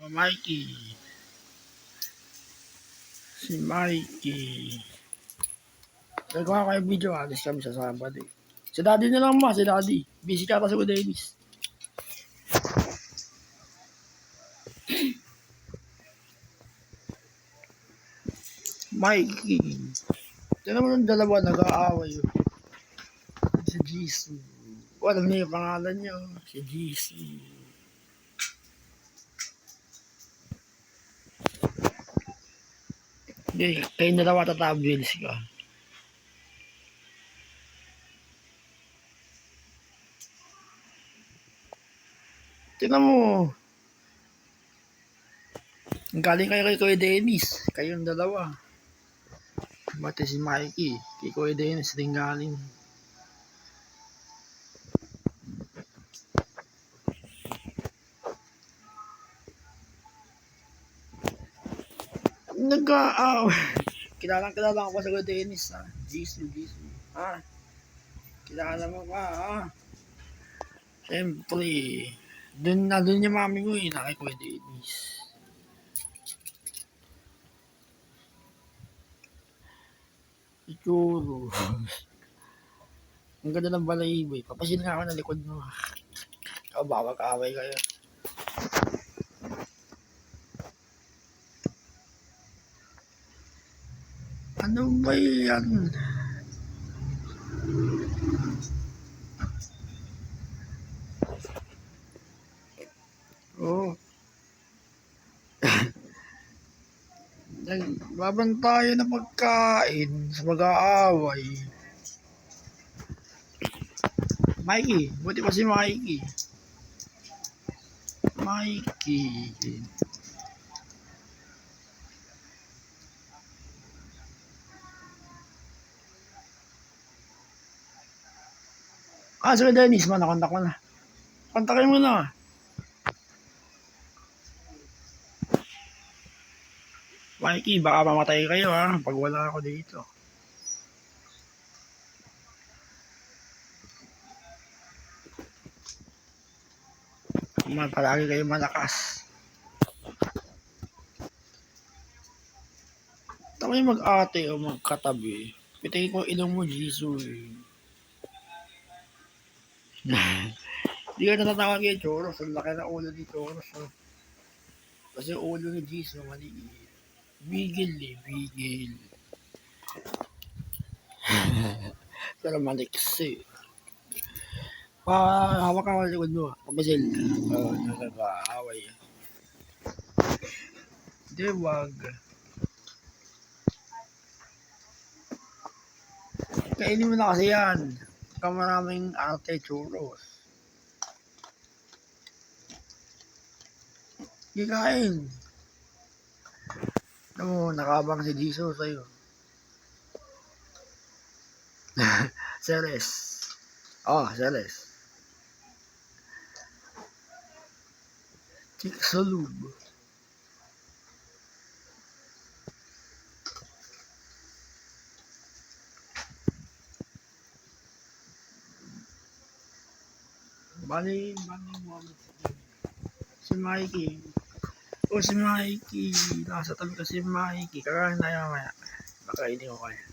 Mikey. Si Mikey. Nagawa kayo video, alis kami sa Sabado eh. Si Daddy na lang si Daddy. Busy ka kasi ko Davis. Mikey. Tiyan mo ng dalawa nag-aaway yun. Si Jisoo. Alam niyo yung pangalan niyo. Si Jisoo. Hindi, kayo na daw tatabuils ka. Tignan mo. Galing kayo kay Kuya Dennis. Kayong dalawa. Bati si Mikey. Kay Kuya Dennis din galing. Kilala ko sa Kuya Dennis ha. Jisoo. Ha? Kilala mo pa ha? Siyempre. Doon yung mami ko eh. Kay Kuya Dennis. Ituro. Ang ganda ng balahibo eh. Papasin nga ako na likod mo. Bawag away kayo. Ano ba yan? Oh. Nagbaban tayo na pagkain sa mag-aaway. Mikey, buti pa si Mikey. So Dennis, nakontak mo na. Kontakin mo na. Mikey, baka mamatay kayo ha, pag wala ako dito. Palagi kayo malakas. Tama yung mag-ate o magkatabi. Pitayin ko ilong mo, Jisoo eh. Hindi ka natatawag kay Choros. Ang laki na ulo ni Choros. Kasi ulo ni Jisoo maliit. Bigil eh, bigil. Pero maliksi. Hawak ka likod mo. Kapasil. Nagkakaaway. Hindi, wag. Kainin mo na kasi yan. Saka maraming arte churros. Kikain. Alam mo, nakabang si Jisoo sa'yo. Celes. Celes. Chicxulub. Bali mo si Mikey. Si Mikey. Nasa tabi ko si Mikey. Kakain na yan maya. Baka hindi ko kaya.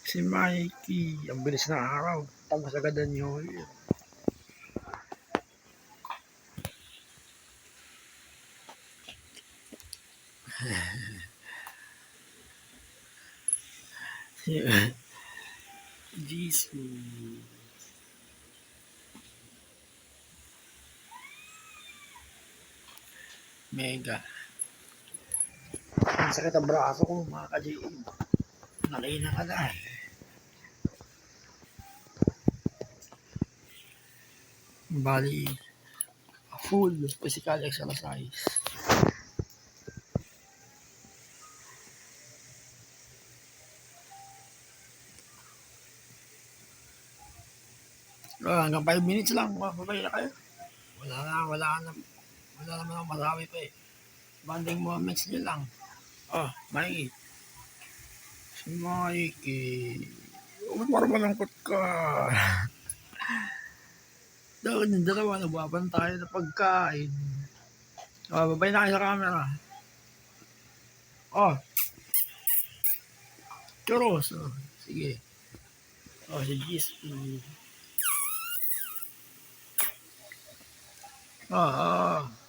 Si Mikey. Ang bilis na araw. Tapos agad na New Year. Jisoo. Mega. Ang sakit ang braso ko mga ka-JM. Nalaina ka na eh. Bali, full physical exercise. Hanggang 5 minutes lang. Babay na kayo. Wala naman ang masabi pa eh. Banding moments nyo lang. Mikey. Si Mikey. Parang malangkot ka. Doon yung dalawa, nababan tayo ng pagkain. Babay na kayo sa camera. Oh, churros. Oh, sige. Oh, si GSP. Oh, oh.